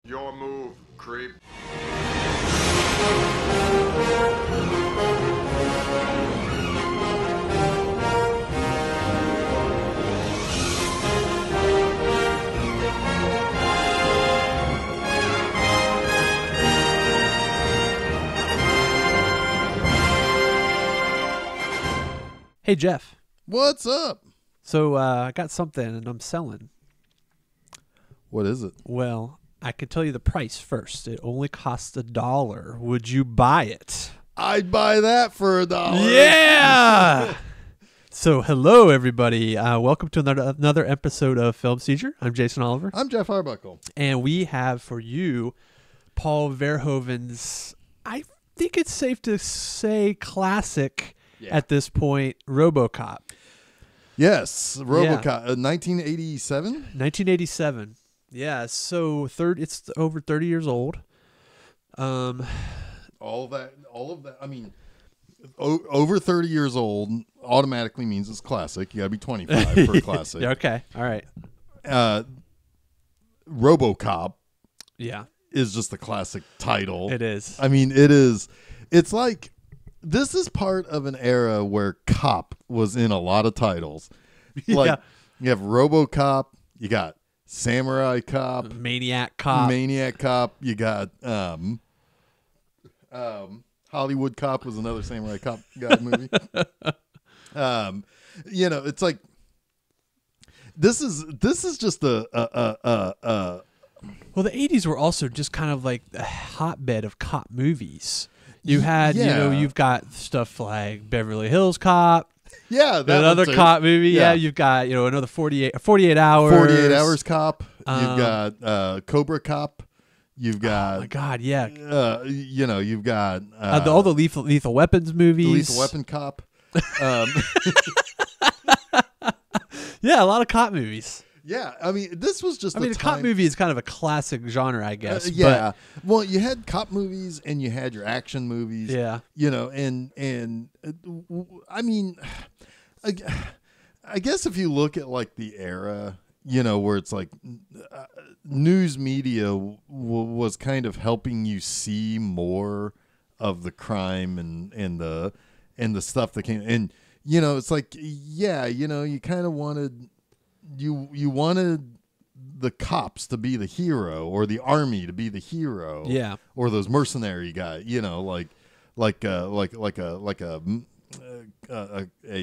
Your move, creep. Hey, Jeff. What's up? So I got something and I'm selling. What is it? Well, I can tell you the price first. It only costs $1. Would you buy it? I'd buy that for $1. Yeah! So hello, everybody. Welcome to another episode of Film Seizure. I'm Jason Oliver. I'm Jeff Arbuckle. And we have for you Paul Verhoeven's, I think it's safe to say, classic at this point, RoboCop. Yes, RoboCop, 1987? 1987. Yeah, so it's over 30 years old. All of that. I mean, over 30 years old automatically means it's classic. You got to be 25 for classic. Okay, all right. RoboCop is just the classic title. It is. I mean, it is. It's like, this is part of an era where cop was in a lot of titles. Like, you have RoboCop, you got Samurai Cop, Maniac Cop. You got Hollywood Cop was another Samurai Cop guy movie. It's like this is just Well, the 80s were also just kind of like a hotbed of cop movies. You had, you've got stuff like Beverly Hills Cop. Yeah, that another cop movie. Yeah, you've got another 48 hours. 48 Hours Cop. You've got Cobra Cop. You've got oh my God, yeah. You've got all the Lethal Weapons movies. The Lethal Weapon Cop. Yeah, a lot of cop movies. Yeah, I mean, this was just. A cop movie is kind of a classic genre, I guess. Yeah. Well, you had cop movies and you had your action movies. Yeah. And I mean, I guess if you look at like the era, where it's like news media was kind of helping you see more of the crime and the stuff that came, and it's like, you kind of wanted. You wanted the cops to be the hero or the army to be the hero, or those mercenary guys, like a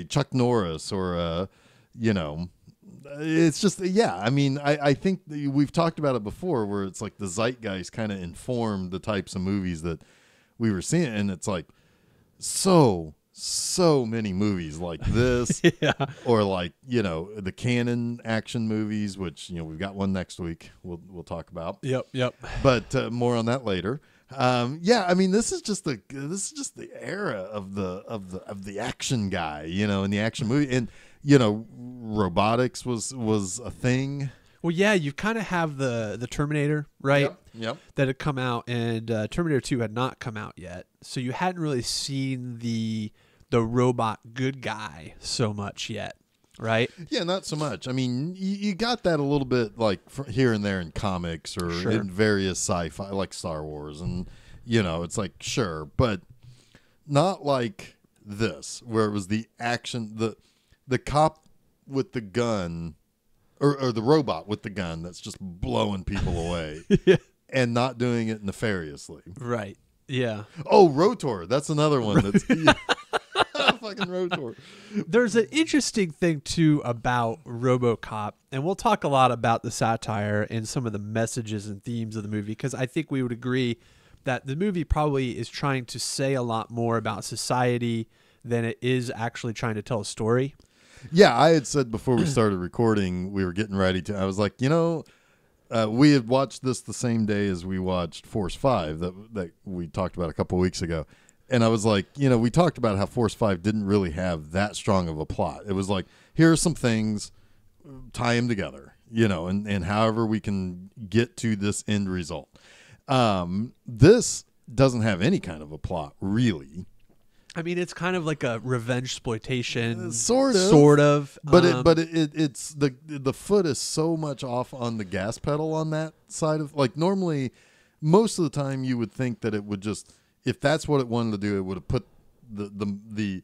Chuck Norris or it's just I mean I think we've talked about it before where it's like the zeitgeist kind of informed the types of movies that we were seeing, and it's like so many movies like this or like the canon action movies, which we've got one next week we'll talk about. Yep But more on that later. I mean, this is just the era of the action guy, in the action movie, and robotics was a thing. Well, yeah, you kind of have the Terminator, right? Yep. That had come out, and Terminator 2 had not come out yet, so you hadn't really seen the robot good guy so much yet, right? Yeah, not so much. I mean, you got that a little bit like here and there in comics or in various sci-fi, like Star Wars, and it's like sure, but not like this, where it was the action, the cop with the gun. Or the robot with the gun that's just blowing people away and not doing it nefariously. Right. Yeah. Oh, Rotor. That's another one. That's fucking Rotor. There's an interesting thing, too, about RoboCop, and we'll talk a lot about the satire and some of the messages and themes of the movie, because I think we would agree that the movie probably is trying to say a lot more about society than it is actually trying to tell a story. Yeah, I had said before we started recording, we were getting ready to. I was like, we had watched this the same day as we watched Force 5 that we talked about a couple of weeks ago. And I was like, we talked about how Force 5 didn't really have that strong of a plot. It was like, here are some things, tie them together, and however we can get to this end result. This doesn't have any kind of a plot, really. I mean, it's kind of like a revenge exploitation, sort of. But it's the foot is so much off on the gas pedal on that side of, like, normally, most of the time you would think that it would just, if that's what it wanted to do, it would have put the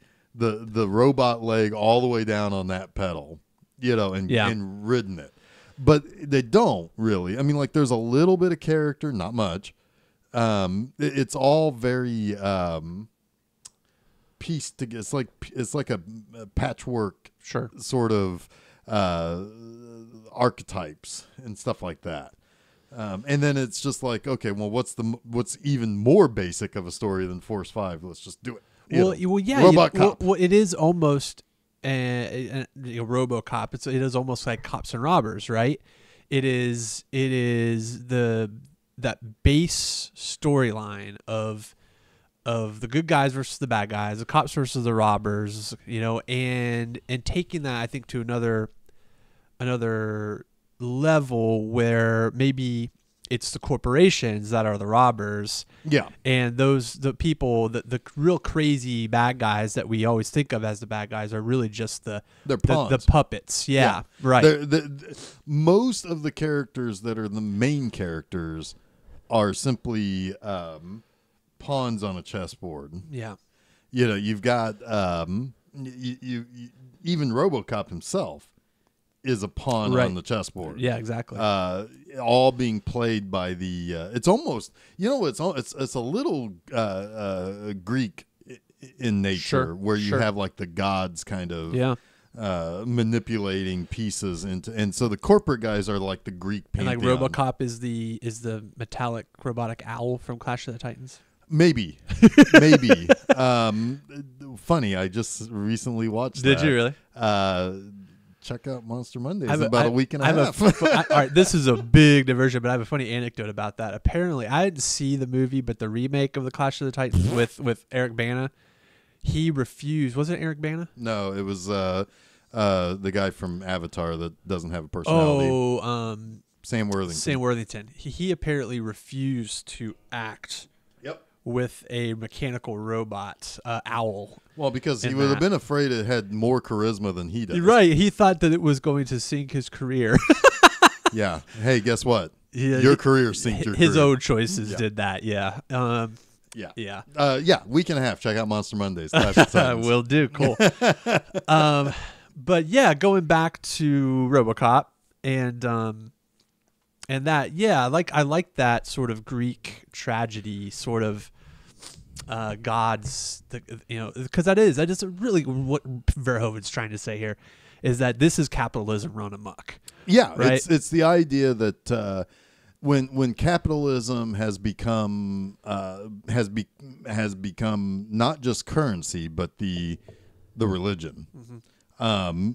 robot leg all the way down on that pedal, and ridden it. But they don't really. I mean, like, there's a little bit of character, not much. It's all very pieced together. It's like a patchwork, sort of archetypes and stuff like that. And then it's just like, okay, well, what's even more basic of a story than Force 5? Let's just do it. RoboCop. Well, it is almost RoboCop. It is almost like Cops and Robbers, right? It is that base storyline of the good guys versus the bad guys, the cops versus the robbers, and taking that, I think, to another level where maybe it's the corporations that are the robbers. Yeah. And the people, the real crazy bad guys that we always think of as the bad guys are really just the puppets. Yeah. Right. Most of the characters that are the main characters are simply pawns on a chessboard. Yeah. You've got you even RoboCop himself is a pawn on the chessboard. Yeah, exactly. All being played by the. It's almost it's a little Greek in nature, where you have like the gods kind of manipulating pieces into, and so the corporate guys are like the Greek pantheon. And like RoboCop is the metallic robotic owl from Clash of the Titans. Maybe. Funny, I just recently watched that. Did you really? Check out Monster Mondays in about a week and a half. All right, this is a big diversion, but I have a funny anecdote about that. Apparently, I didn't see the movie, but the remake of the Clash of the Titans with Eric Bana, he refused. Was it Eric Bana? No, it was the guy from Avatar that doesn't have a personality. Oh, Sam Worthington. Sam Worthington. He apparently refused to act with a mechanical robot owl. Well, because he would have been afraid it had more charisma than he does. Right. He thought that it was going to sink his career. Yeah. Hey, guess what? Your career sinked your career. His own choices did that. Yeah. Yeah. Week and a half. Check out Monster Mondays. Will do. Cool. But yeah, going back to RoboCop and that, I like that sort of Greek tragedy, sort of gods, because that is really what Verhoeven's trying to say here, is that this is capitalism run amok. Yeah, right? It's the idea that when capitalism has become not just currency but the religion. Mm-hmm.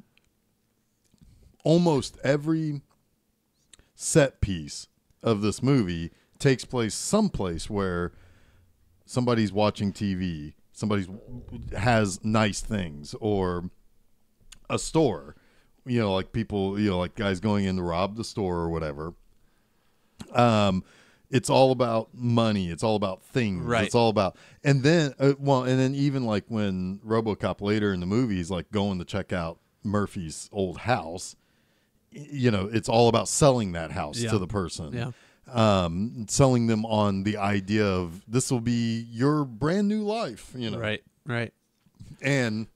Almost every set piece of this movie takes place someplace where somebody's watching TV, somebody has nice things, or a store, like people, like guys going in to rob the store or whatever. It's all about money. It's all about things. Right. It's all about, and then even like when RoboCop later in the movie is like going to check out Murphy's old house, it's all about selling that house to the person. Yeah. Selling them on the idea of this will be your brand new life, Right. And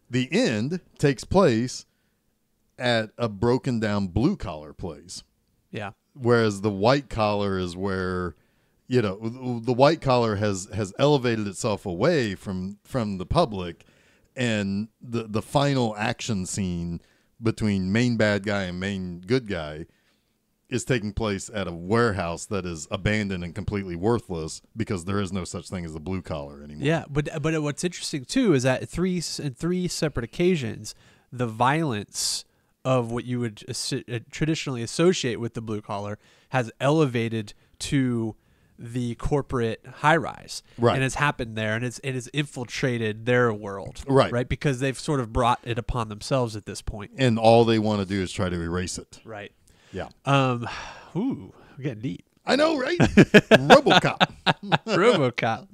the end takes place at a broken down blue collar place. Yeah. Whereas the white collar is where, the white collar has elevated itself away from the public, and the final action scene between main bad guy and main good guy is taking place at a warehouse that is abandoned and completely worthless because there is no such thing as the blue collar anymore. Yeah, but what's interesting too is that in three separate occasions, the violence of what you would traditionally associate with the blue collar has elevated to the corporate high rise, right? And it's happened there, and it has infiltrated their world, right? Because they've sort of brought it upon themselves at this point, and all they want to do is try to erase it, right? Yeah. Ooh, we're getting deep. I know, right? RoboCop. RoboCop.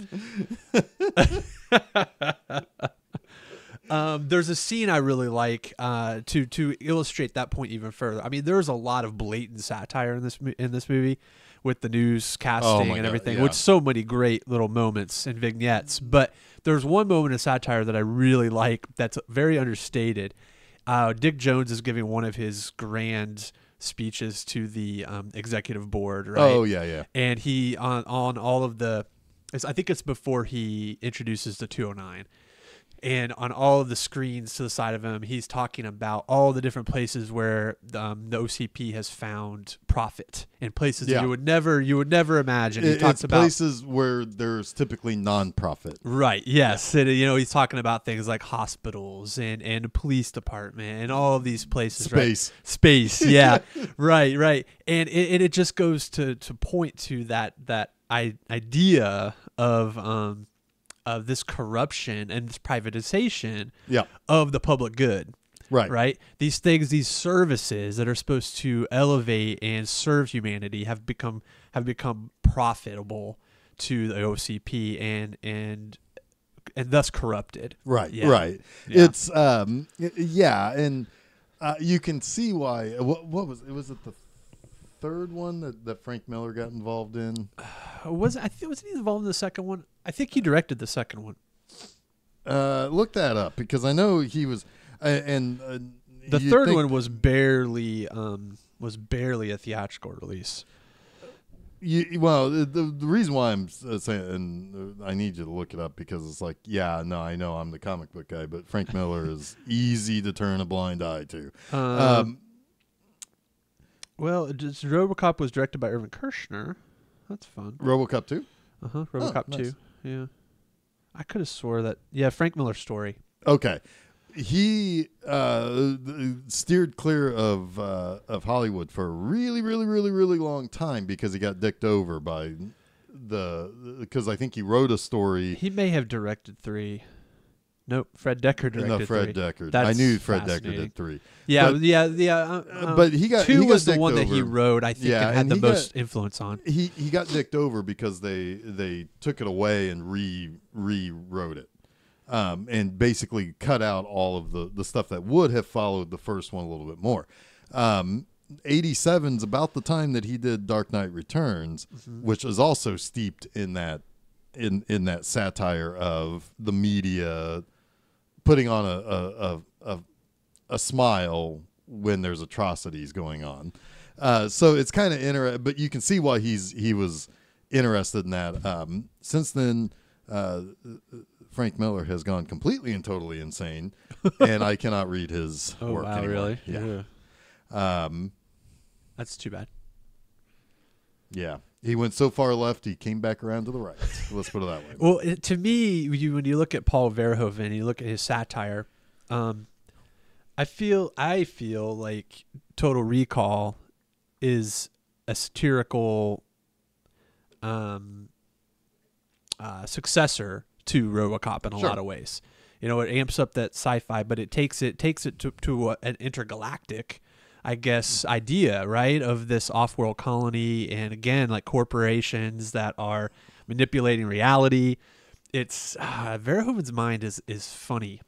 There's a scene I really like to illustrate that point even further. I mean, there's a lot of blatant satire in this movie with the newscasting and everything, yeah. which so many great little moments and vignettes. But there's one moment of satire that I really like that's very understated. Dick Jones is giving one of his grand speeches to the executive board, right? Oh yeah. And he on all of the, I think it's before he introduces the 209. And on all of the screens to the side of him, he's talking about all the different places where the OCP has found profit in places that you would never imagine. He talks about places where there's typically non-profit. Right. Yes. And, he's talking about things like hospitals and a police department and all of these places. Space. Right? Space. Yeah. Right. And it just goes to point to that idea of this corruption and this privatization of the public good. Right. These things, these services that are supposed to elevate and serve humanity have become profitable to the OCP and thus corrupted. Right. Yeah. Right. Yeah. It's and you can see why. What was it? Was it the third one that Frank Miller got involved in? Was he involved in the second one? I think he directed the second one. Look that up because I know he was. The third one was barely a theatrical release. The reason why I'm saying, and I need you to look it up because it's like, I know I'm the comic book guy, but Frank Miller is easy to turn a blind eye to. RoboCop was directed by Irvin Kershner. That's fun. RoboCop 2? RoboCop 2. Yeah. I could have swore that. Yeah, Frank Miller's story. Okay. He steered clear of Hollywood for a really, really, really, really long time because he got dicked over by because I think he wrote a story. He may have directed 3. Nope, Fred Decker directed 3. Fred Decker. That's I knew Fred Decker did 3. Yeah, but he got 2 he was got the one over. that he wrote. I think and had the most influence on. He got dicked over because they took it away and rewrote it, and basically cut out all of the stuff that would have followed the first one a little bit more. 87's about the time that he did Dark Knight Returns, which is also steeped in that that satire of the media putting on a smile when there's atrocities going on. So it's kind of interesting, but you can see why he was interested in that. Since then, Frank Miller has gone completely and totally insane, and I cannot read his work anymore. Really? Yeah. That's too bad. Yeah. He went so far left, he came back around to the right. Let's put it that way. Well, to me, when you look at Paul Verhoeven, you look at his satire, I feel like Total Recall is a satirical successor to RoboCop in a lot of ways. It amps up that sci-fi, but it takes it to an intergalactic, I guess, idea, right, of this off-world colony, and again, like corporations that are manipulating reality. It's Verhoeven's mind is funny.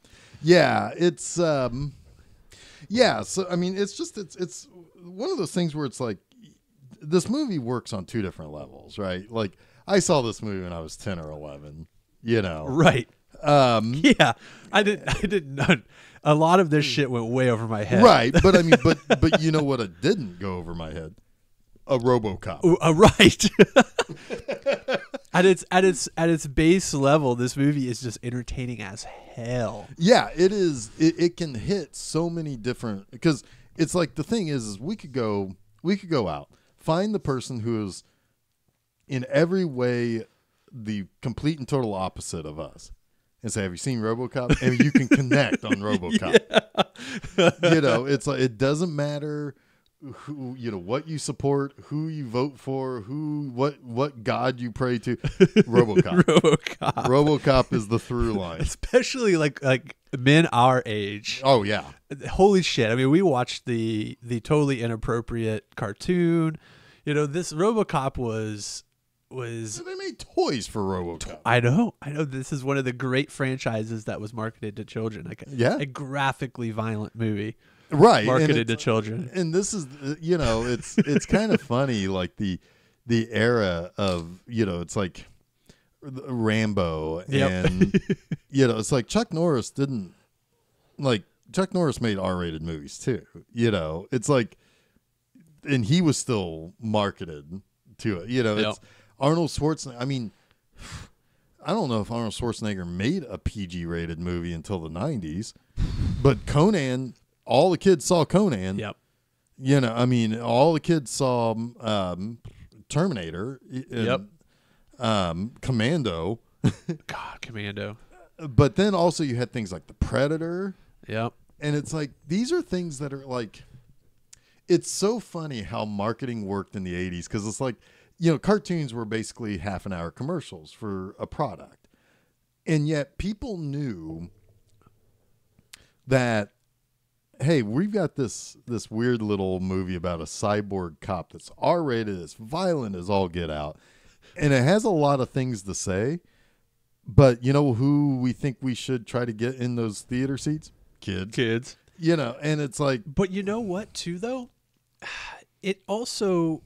Yeah, it's So I mean, it's one of those things where it's like this movie works on 2 different levels, right? Like I saw this movie when I was 10 or 11, right? Yeah, I didn't know. A lot of this shit went way over my head. Right, but I mean, but you know what? It didn't go over my head. A RoboCop. Right. At its base level, this movie is just entertaining as hell. Yeah, it is. It can hit so many different, because it's like the thing is we could go out, find the person who is in every way the complete and total opposite of us, and say, have you seen RoboCop? And you can connect on RoboCop. Yeah. It's like it doesn't matter who, what you support, who you vote for, what God you pray to. RoboCop is the through line, especially like men our age. Oh yeah, holy shit! I mean, we watched the totally inappropriate cartoon. This RoboCop was was. They made toys for RoboCop. I know. This is one of the great franchises that was marketed to children. Like a graphically violent movie, right? Marketed to children. And this is, it's kind of funny, like the era of, it's like Rambo, and it's like Chuck Norris made R-rated movies too. It's like, and he was still marketed to it. It's Arnold Schwarzenegger. I mean, I don't know if Arnold Schwarzenegger made a PG-rated movie until the 90s, but Conan, all the kids saw Conan. Yep. I mean, all the kids saw Terminator. And, Commando. God, Commando. But then also you had things like The Predator. Yep. And it's like, these are things that are like, it's so funny how marketing worked in the 80s, because it's like, cartoons were basically half-an-hour commercials for a product. And yet people knew that, hey, we've got this weird little movie about a cyborg cop that's R-rated, it's violent as all get out, and it has a lot of things to say. But you know who we think we should try to get in those theater seats? Kids. And it's like... But you know what, too, though? It also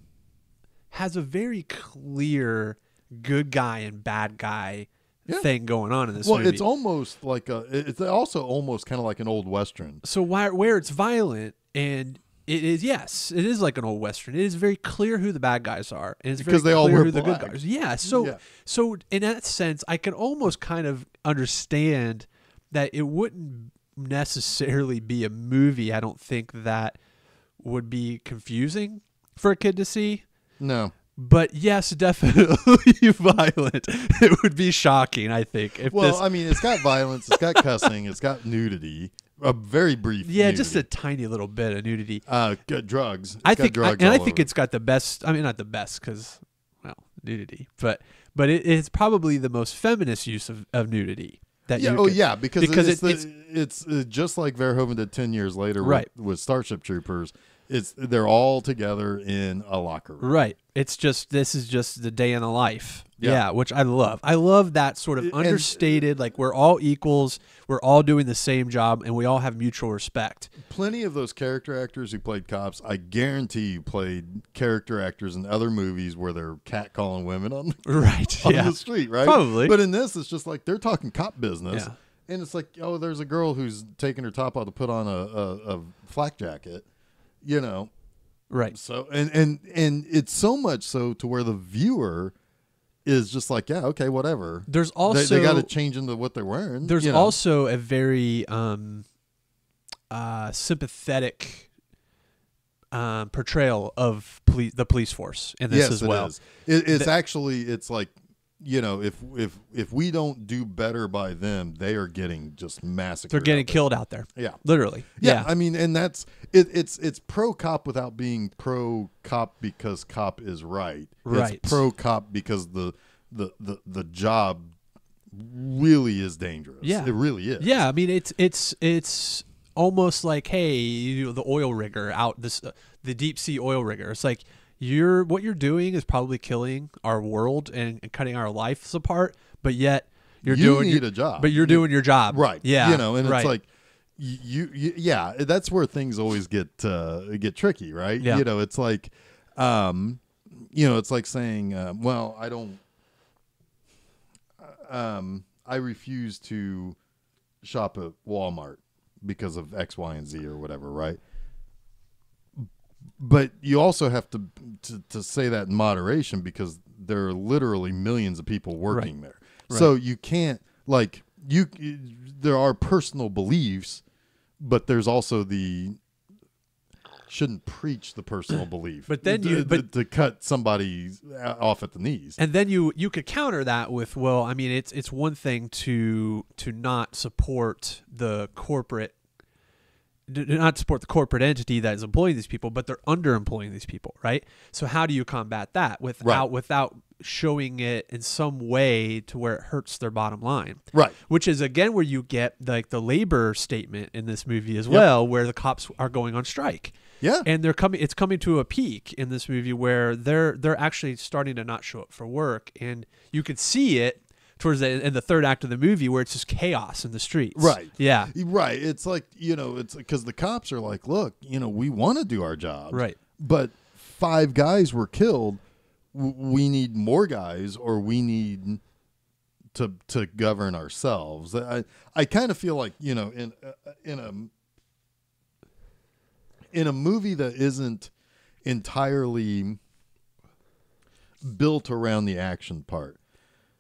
has a very clear good guy and bad guy thing going on in this movie. Well, it's almost like it's also almost kind of like an old Western. So where it's violent, and it is like an old Western. It is very clear who the bad guys are, and it's because very they all clear wear who black. the good guys. Yeah. So in that sense, I can almost kind of understand that it wouldn't necessarily be a movie, I don't think, that would be confusing for a kid to see. No. But yes, definitely violent. It would be shocking, I think. I mean, it's got violence, it's got cussing, it's got nudity. A very brief nudity. Just a tiny little bit of nudity. Drugs. I think it's got the best. I mean, not the best because, nudity. But it's probably the most feminist use of nudity. Because it's just like Verhoeven did 10 years later with Starship Troopers. They're all together in a locker room. Right. This is just the day in the life. Yeah, which I love. I love that sort of understated, like we're all equals, we're all doing the same job, and we all have mutual respect. Plenty of those character actors who played cops, I guarantee you played character actors in other movies where they're catcalling women on the street, right? Probably. But in this, it's just like they're talking cop business. Yeah. And it's like, there's a girl who's taking her top off to put on a flak jacket. Right. So and it's so much so to where the viewer is just like, yeah, okay, whatever. There's also they got to change into what they're wearing. There's also a very sympathetic portrayal of the police force in this as well. It's actually, it's like, if we don't do better by them, they are getting just massacred. They're getting killed out there. Yeah, literally. Yeah. I mean, and that's it's pro cop without being pro cop because cop is right. Right. It's pro cop because the job really is dangerous. Yeah, it really is. Yeah, I mean, it's almost like, hey, the oil rigger out the deep sea oil rigger. It's like, what you're doing is probably killing our world and cutting our lives apart, but yet you need a job. But you're doing your job, right? Yeah, and it's like that's where things always get tricky, right? Yeah. It's like, it's like saying, well, I don't, I refuse to shop at Walmart because of X, Y, and Z or whatever, right? But you also have to say that in moderation because there are literally millions of people working there. Right. So you can't there are personal beliefs, but there's also shouldn't preach the personal belief. But then to cut somebody off at the knees. And then you could counter that with, well, I mean, it's one thing to not support the corporate. Do not support the corporate entity that is employing these people, but they're underemploying these people, right? So how do you combat that without showing it in some way to where it hurts their bottom line? Right. Which is, again, where you get like the labor statement in this movie as well, where the cops are going on strike. Yeah. And it's coming to a peak in this movie where they're actually starting to not show up for work, and you could see it towards in the third act of the movie where it's just chaos in the streets. Right. Yeah. Right. It's like, it's because the cops are like, look, we want to do our job. Right. But 5 guys were killed. We need more guys, or we need to govern ourselves. I kind of feel like, in a movie that isn't entirely built around the action part,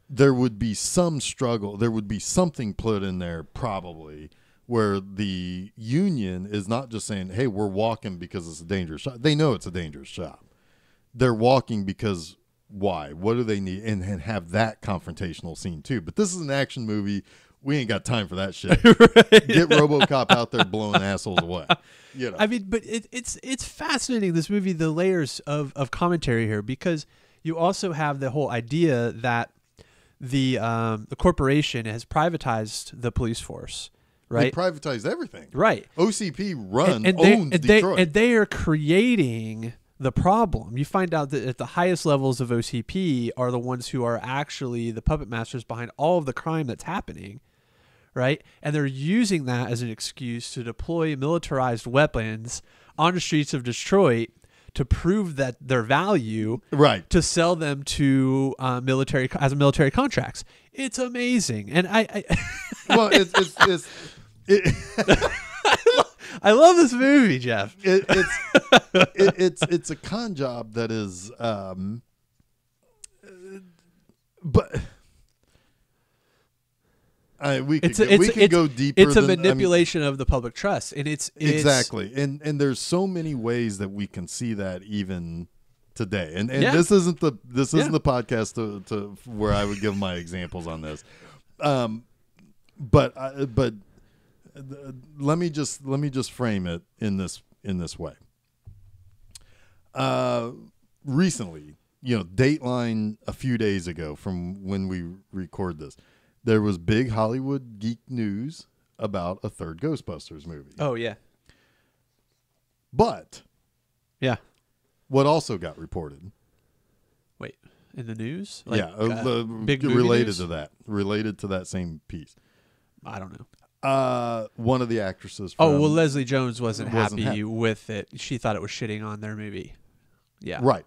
there would be some struggle. There would be something put in there probably where the union is not just saying, hey, we're walking because it's a dangerous job. They know it's a dangerous job. They're walking because why? What do they need? And have that confrontational scene too. But this is an action movie. We ain't got time for that shit. Right. Get RoboCop out there blowing assholes away. I mean, but it's fascinating, this movie, the layers of commentary here, because you also have the whole idea that the corporation has privatized the police force, right? They privatized everything. Right. OCP owns Detroit. And they are creating the problem. You find out that at the highest levels of OCP are the ones who are actually the puppet masters behind all of the crime that's happening, right? And they're using that as an excuse to deploy militarized weapons on the streets of Detroit to prove that their value, right? To sell them to military contracts. It's amazing, and well, it's I love this movie, Jeff. It's a con job that is, but. We could go deeper. It's a manipulation of the public trust, and it's exactly. And there's so many ways that we can see that even today. And this isn't the podcast to where I would give my examples on this. But let me just frame it in this way. Recently, Dateline a few days ago from when we record this. There was big Hollywood geek news about a third Ghostbusters movie. Oh, yeah. But yeah, what also got reported? Wait, in the news? Big related news? Related to that same piece. I don't know. One of the actresses. Leslie Jones wasn't happy with it. She thought it was shitting on their movie. Yeah. Right.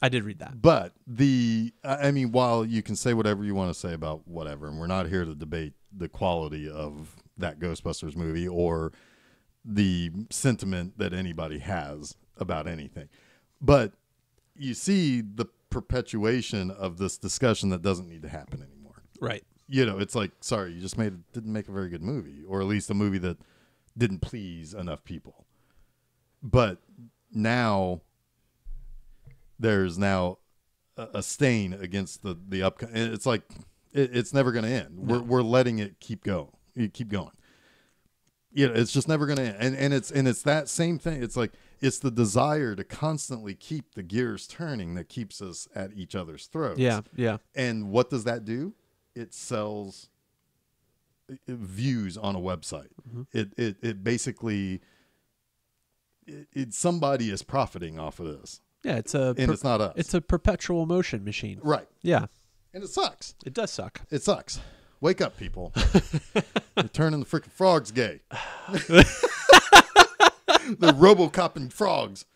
I did read that. But while you can say whatever you want to say about whatever, and we're not here to debate the quality of that Ghostbusters movie or the sentiment that anybody has about anything. But you see the perpetuation of this discussion that doesn't need to happen anymore. Right. It's like, sorry, you just didn't make a very good movie, or at least a movie that didn't please enough people. But now there's a stain against the upcoming. It's like it's never going to end. No. We're letting it keep going. It's just never going to end. And it's that same thing. It's like it's the desire to constantly keep the gears turning that keeps us at each other's throats. Yeah, yeah. And what does that do? It sells views on a website. Mm-hmm. It basically somebody is profiting off of this. Yeah, it's not us. It's a perpetual motion machine. Right. Yeah. And it sucks. It does suck. It sucks. Wake up, people. You're turning the freaking frogs gay. The RoboCop and frogs.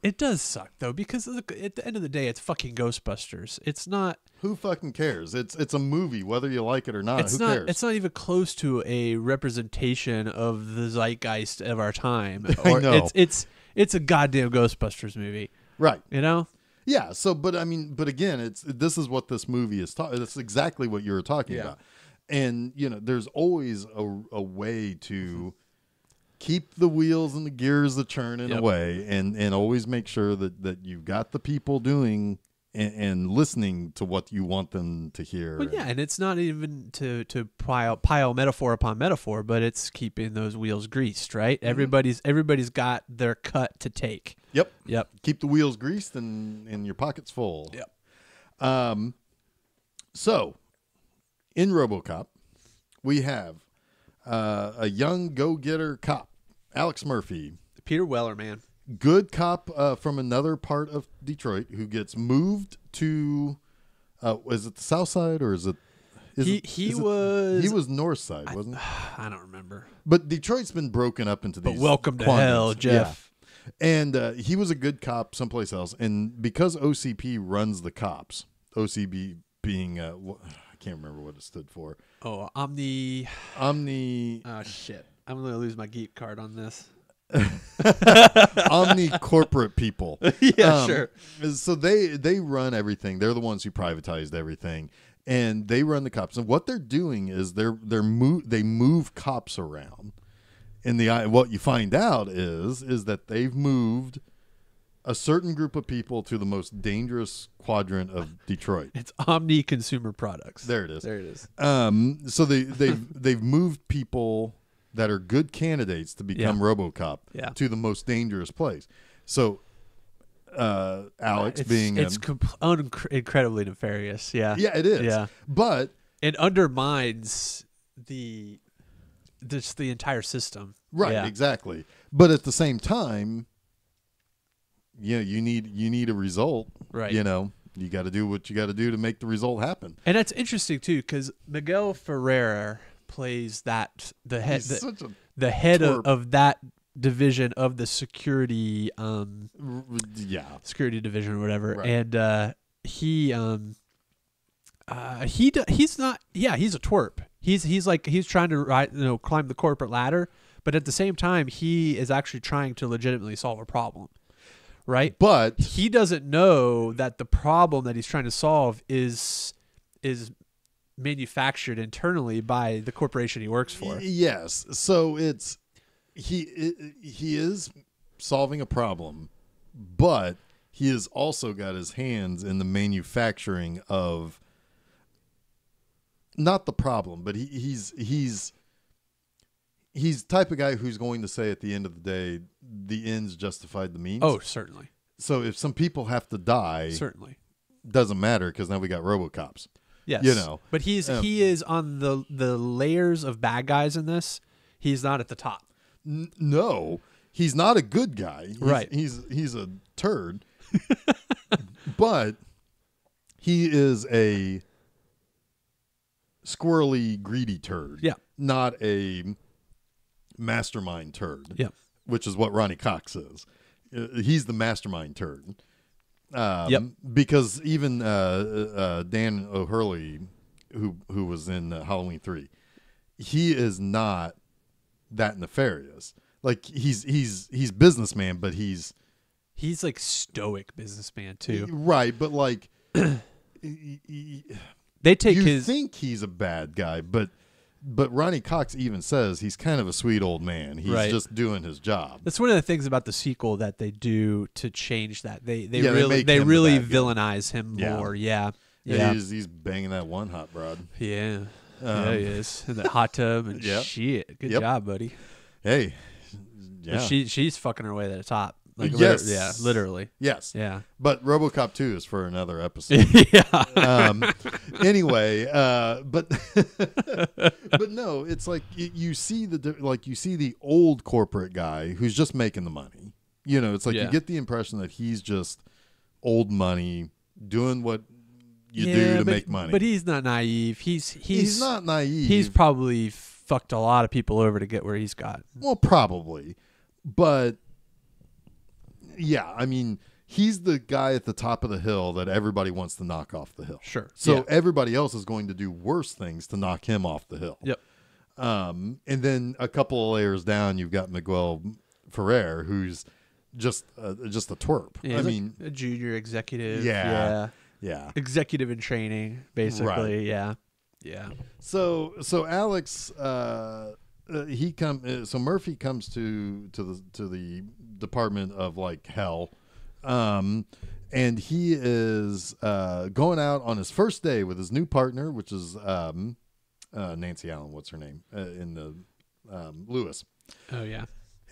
It does suck, though, because at the end of the day, it's fucking Ghostbusters. It's not... Who fucking cares? It's a movie, whether you like it or not. Who cares? It's not even close to a representation of the zeitgeist of our time. I know. It's a goddamn Ghostbusters movie. Right. Yeah. So, but again, this is what this movie is talking. That's exactly what you were talking about. And, there's always a way to keep the wheels and the gears a churning away and always make sure that you've got the people doing and listening to what you want them to hear. Well, yeah, and it's not even to pile metaphor upon metaphor, but it's keeping those wheels greased, right? Mm-hmm. Everybody's got their cut to take. Yep. Keep the wheels greased and your pockets full. Yep. So, in RoboCop, we have a young go-getter cop, Alex Murphy, Peter Weller, man. Good cop from another part of Detroit who gets moved to, is it the south side or is it? He was north side, wasn't he? I don't remember. But Detroit's been broken up into these. But welcome to quadrants. hell, Jeff. Yeah. And he was a good cop someplace else. And because OCP runs the cops, OCB being, I can't remember what it stood for. Oh, Omni. Oh, shit. I'm going to lose my geek card on this. Omni corporate people. Yeah, sure. So they run everything. They're the ones who privatized everything. And they run the cops. And what they're doing is they move cops around. And what you find out is that they've moved a certain group of people to the most dangerous quadrant of Detroit. It's Omni Consumer Products. There it is. There it is. So they've moved people that are good candidates to become RoboCop to the most dangerous place. So Alex it's incredibly nefarious. Yeah. Yeah, it is. Yeah. But it undermines the entire system. Right, yeah. Exactly. But at the same time, you need a result. Right. You got to do what you got to do to make the result happen. And that's interesting too, because Miguel Ferrer plays the head of that division of the security security division or whatever. Right. And he's not he's a twerp. He's trying to climb the corporate ladder, but at the same time he is actually trying to legitimately solve a problem. Right? But he doesn't know that the problem that he's trying to solve is manufactured internally by the corporation he works for. Yes. So he is solving a problem, but he has also got his hands in the manufacturing of not the problem, but he's the type of guy who's going to say at the end of the day, the ends justified the means. Oh, certainly. So if some people have to die, certainly doesn't matter because now we got RoboCops. Yes, but he is on the layers of bad guys in this. He's not at the top. No, he's not a good guy. Right. He's a turd. But he is a squirrely, greedy turd. Yeah. Not a mastermind turd. Yeah. Which is what Ronnie Cox is. He's the mastermind turd. Because even Dan O'Hurley, who was in Halloween 3, he is not that nefarious. Like he's businessman, but he's like stoic businessman too. Right, but like they take you think he's a bad guy, but Ronnie Cox even says he's kind of a sweet old man. He's just doing his job. That's one of the things about the sequel that they do to change that. They really villainize him more. Yeah. He's banging that one hot broad. Yeah. Yeah, he is. In the hot tub and shit. Good job, buddy. Hey. Yeah. She's fucking her way to the top. Like, yes. Literally. Yes. Yeah. But RoboCop 2 is for another episode. Anyway, but no, it's like you see the old corporate guy who's just making the money. It's like you get the impression that he's just old money doing what you do to make money. But he's not naive. He's not naive. He's probably fucked a lot of people over to get where he's got. Well, probably. But yeah, I mean, he's the guy at the top of the hill that everybody wants to knock off the hill. Sure. So everybody else is going to do worse things to knock him off the hill. Yep. And then a couple of layers down, you've got Miguel Ferrer, who's just a twerp. Yeah, I mean, a junior executive. Yeah. Executive in training, basically. Right. Yeah. Yeah. So Alex, so Murphy comes to the department of like hell, and he is going out on his first day with his new partner, which is Nancy Allen. What's her name in the Lewis? Oh yeah.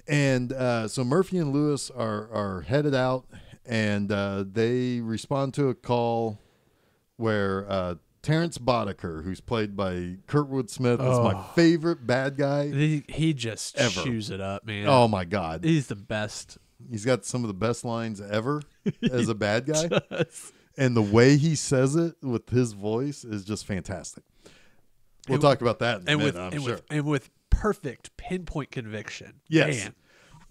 And so Murphy and Lewis are headed out, and they respond to a call where Terrence Boddicker, who's played by Kurtwood Smith, is my favorite bad guy. He just ever. chews it up, man. Oh my God, he's the best. He's got some of the best lines ever as a bad guy, and the way he says it with his voice is just fantastic. We'll talk about that in a minute, I'm sure. And with perfect pinpoint conviction. Yes. Man.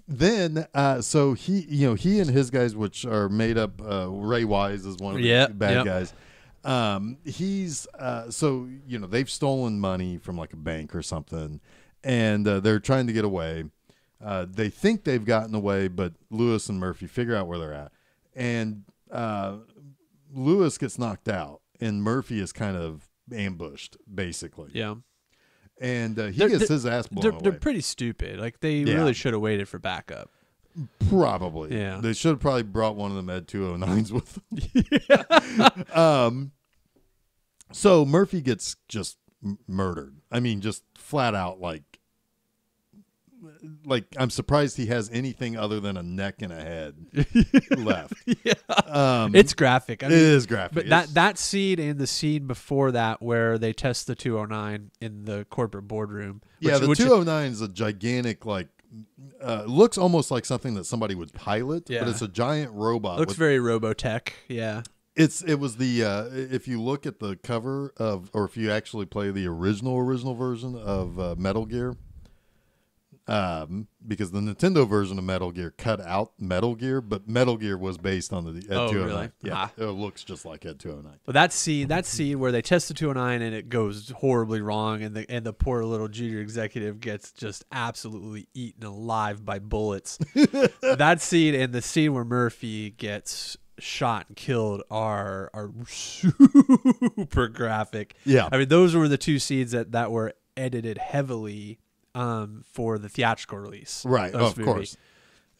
Then, so he and his guys, which are made up, Ray Wise is one of the bad guys. He's so they've stolen money from like a bank or something, and they're trying to get away. They think they've gotten away, but Lewis and Murphy figure out where they're at, and Lewis gets knocked out, and Murphy is kind of ambushed, basically. Yeah. And he gets his ass blown away. They're pretty stupid. Like, they really should have waited for backup. Probably. Yeah. They should have probably brought one of them Ed 209s with them. So Murphy gets just murdered. I mean, just flat out, like I'm surprised he has anything other than a neck and a head left. Yeah. It's graphic. I mean, it is graphic. But that scene and the scene before that where they test the 209 in the corporate boardroom. The 209 is a gigantic, like, looks almost like something that somebody would pilot, but it's a giant robot. Looks very Robotech. Yeah. It was the if you look at the cover of, or if you actually play the original version of Metal Gear, because the Nintendo version of Metal Gear cut out Metal Gear, but Metal Gear was based on the Ed 209. Really? Yeah, it looks just like Ed 209. Well, that scene where they test the 209 and it goes horribly wrong, and the poor little junior executive gets just absolutely eaten alive by bullets. That scene and the scene where Murphy gets shot and killed are super graphic. Yeah, I mean, those were the two scenes that were edited heavily for the theatrical release. Right, of course.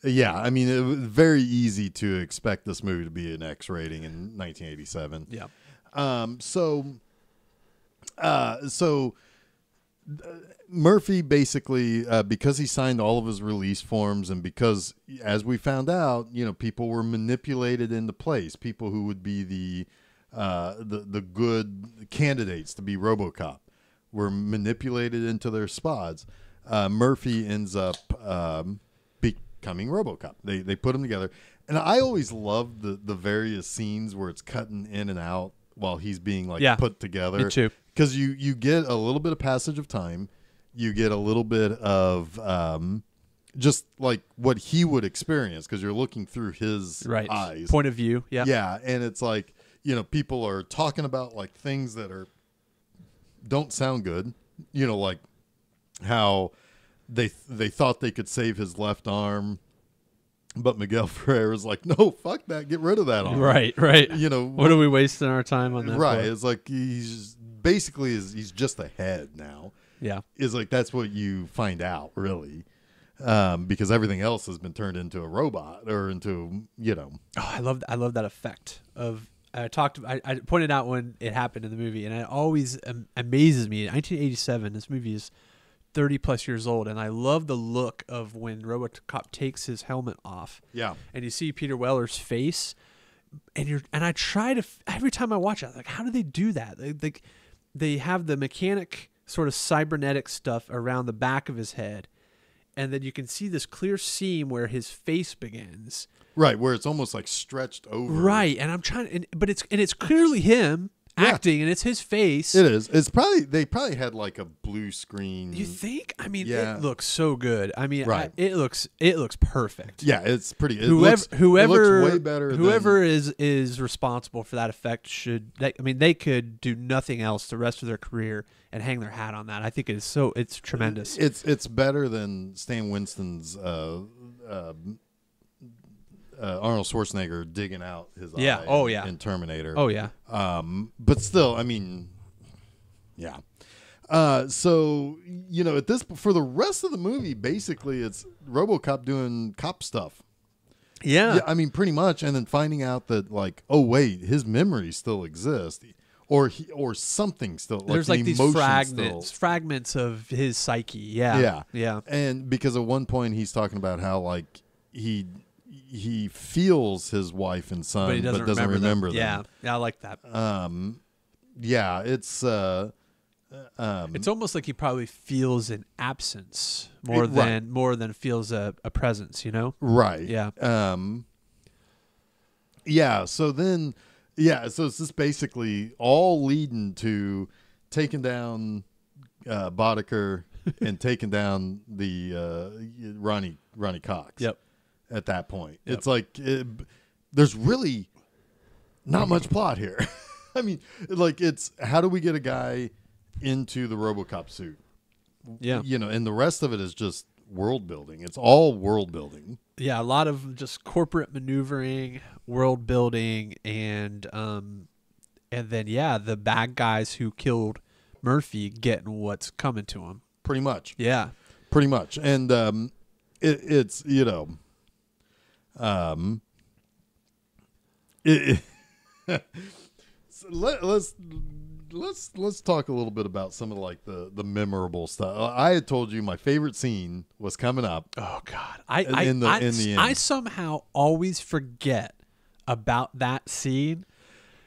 Yeah, I mean, it was very easy to expect this movie to be an X rating in 1987. Yeah. So Murphy basically, because he signed all of his release forms, and because, as we found out, people were manipulated into place. People who would be the good candidates to be RoboCop were manipulated into their spots. Murphy ends up becoming RoboCop. They put them together, and I always loved the various scenes where it's cutting in and out while he's being put together. Me too. Because you get a little bit of passage of time, you get a little bit of just like what he would experience, because you're looking through his eyes, point of view. Yeah, and it's like people are talking about like things that don't sound good. Like how they thought they could save his left arm, but Miguel Ferrer's like, no, fuck that, get rid of that arm. Right. What are we wasting our time on that? Right. For? It's like he's just a head now. Yeah. It's like that's what you find out, really. Because everything else has been turned into a robot or into Oh, I love that effect of. I pointed out when it happened in the movie, and it always amazes me. In 1987, this movie is 30 plus years old, and I love the look of when RoboCop takes his helmet off. Yeah, and you see Peter Weller's face, and I try to every time I watch it, I'm like, how do they do that? They have the mechanic sort of cybernetic stuff around the back of his head, and then you can see this clear seam where his face begins. Right, where it's almost like stretched over. Right, and I'm trying, but it's clearly him acting, and it's his face. It is. They probably had like a blue screen. You think? I mean, it looks so good. I mean, right. It looks perfect. Yeah, it's pretty. It looks way better. Whoever is responsible for that effect they could do nothing else the rest of their career and hang their hat on that. I think it's tremendous. It's better than Stan Winston's Arnold Schwarzenegger digging out his eye in Terminator. Oh, yeah. But still, I mean, yeah. So, at this, for the rest of the movie, basically it's RoboCop doing cop stuff. Yeah. I mean, pretty much. And then finding out that, like, oh, wait, his memories still exist. Or something still. There's like these fragments of his psyche. Yeah. Yeah. And because at one point he's talking about how, like, he feels his wife and son, but doesn't remember them. Yeah, I like that. Yeah, it's almost like he probably feels an absence more than feels a presence, you know? right. Yeah. Yeah. So then, so it's just basically all leading to taking down Boddicker and taking down the Ronnie Cox. Yep. At that point, Yep. it's like there's really not much plot here. I mean, like, it's how do we get a guy into the RoboCop suit? Yeah. You know, and the rest of it is just world building. It's all world building. Yeah, a lot of just corporate maneuvering, world building, and then the bad guys who killed Murphy getting what's coming to them. Pretty much. Yeah. Pretty much. And it's, you know, so let's talk a little bit about some of like the memorable stuff. I had told you my favorite scene was coming up. Oh God, in the end. I somehow always forget about that scene.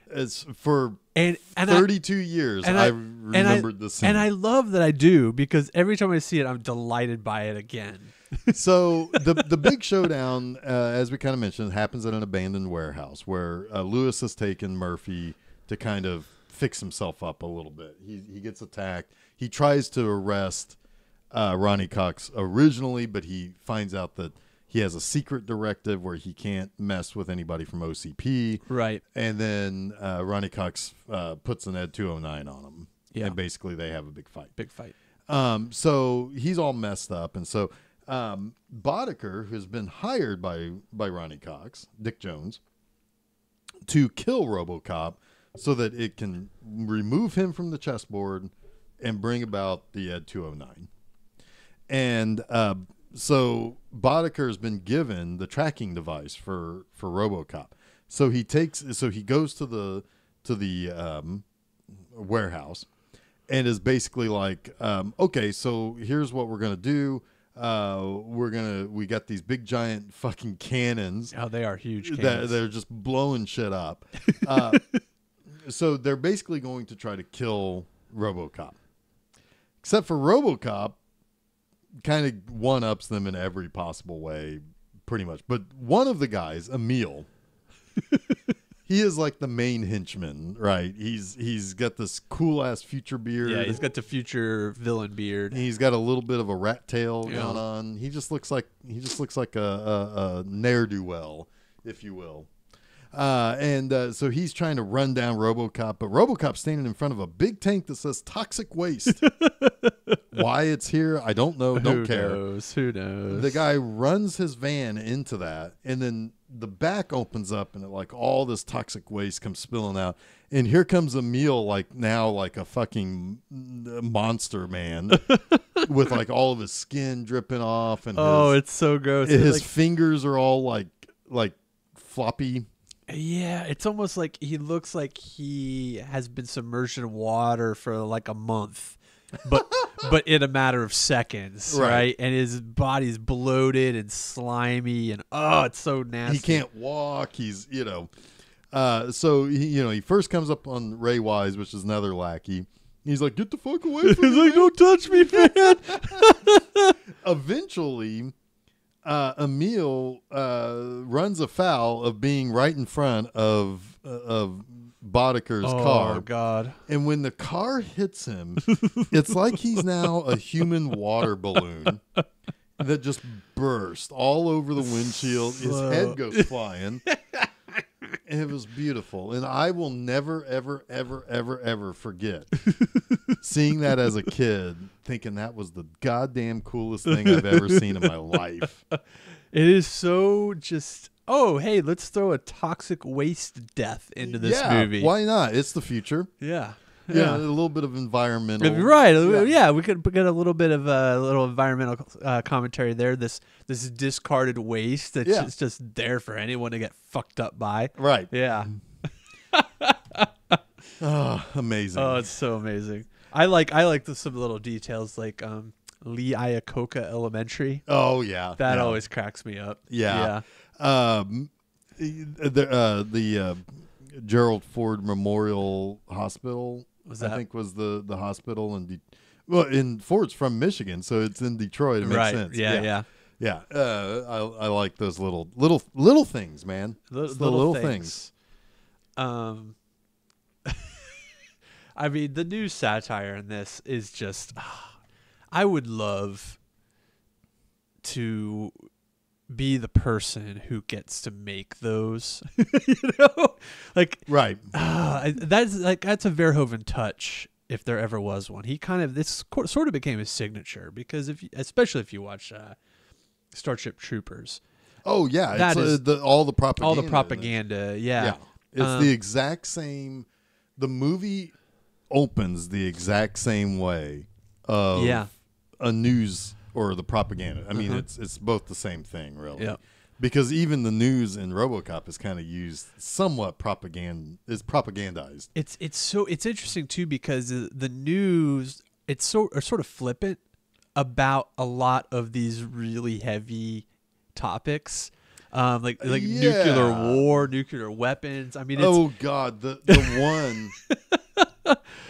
It's for and 32 years I remembered this scene. And I love that I do, because every time I see it, I'm delighted by it again. So the big showdown, as we kind of mentioned, happens at an abandoned warehouse where Lewis has taken Murphy to kind of fix himself up a little bit. He gets attacked. He tries to arrest Ronnie Cox originally, but he finds out that he has a secret directive where he can't mess with anybody from OCP. Right. And then Ronnie Cox puts an Ed 209 on him. Yeah. And basically they have a big fight. So he's all messed up. And so Boddicker, who's been hired by Ronnie Cox, Dick Jones, to kill RoboCop so that it can remove him from the chessboard and bring about the Ed 209. And so Boddicker has been given the tracking device for RoboCop. So he goes to the warehouse and is basically like, okay, so here's what we're gonna do. We got these big giant fucking cannons. Oh, they are huge cannons. They're just blowing shit up. So they're basically going to try to kill RoboCop. Except for RoboCop kind of one-ups them in every possible way, pretty much. But one of the guys, Emil, he is like the main henchman, right? He's got this cool-ass future beard. Yeah, he's got the future villain beard. He's got a little bit of a rat tail going on. He just looks like a ne'er-do-well, if you will. So he's trying to run down RoboCop, but RoboCop's standing in front of a big tank that says toxic waste. Why it's here, I don't know. Don't care. Who knows? The guy runs his van into that, and then the back opens up, and like all this toxic waste comes spilling out. And here comes Emil, like a fucking monster man, with like all of his skin dripping off, and it's so gross. His fingers are all like floppy. Yeah, it's almost like he looks like he has been submerged in water for like a month, but in a matter of seconds, right? And his body's bloated and slimy, and it's so nasty. He can't walk. He's so he first comes up on Ray Wise, which is another lackey. He's like, "Get the fuck away from me!" He's like, "Don't touch me, man." Eventually, Emil runs afoul of being right in front of Boddicker's car. Oh, God. And when the car hits him, it's like he's now a human water balloon that just burst all over the windshield. His head goes flying. It was beautiful. And I will never, ever, ever, ever, ever forget seeing that as a kid, thinking that was the goddamn coolest thing I've ever seen in my life. It is so just, hey, let's throw a toxic waste death into this movie. Why not? It's the future. Yeah. Yeah, a little bit of environmental. Right. Yeah, we could get a little bit of a little environmental commentary there. This discarded waste that's just there for anyone to get fucked up by. Right. Yeah. Amazing. Oh, it's so amazing. I like some little details like Lee Iacocca Elementary. Oh yeah. That always cracks me up. Yeah. Gerald Ford Memorial Hospital. I think was the hospital in Ford's from Michigan, so it's in Detroit. It makes sense. Yeah. I like those little things, man. Little things. I mean, the news satire in this is just. I would love to be the person who gets to make those. Like right. That's a Verhoeven touch. If there ever was one, he kind of this sort of became his signature because especially if you watch Starship Troopers. Oh yeah, that is all the propaganda. All the propaganda, yeah. It's the exact same. The movie opens the exact same way of a news or the propaganda. I mean, it's both the same thing, really. Yeah. Because even the news in RoboCop is kind of used somewhat propagandized. It's interesting too because the news are sort of flippant about a lot of these really heavy topics, like nuclear war, nuclear weapons. I mean, God, the one.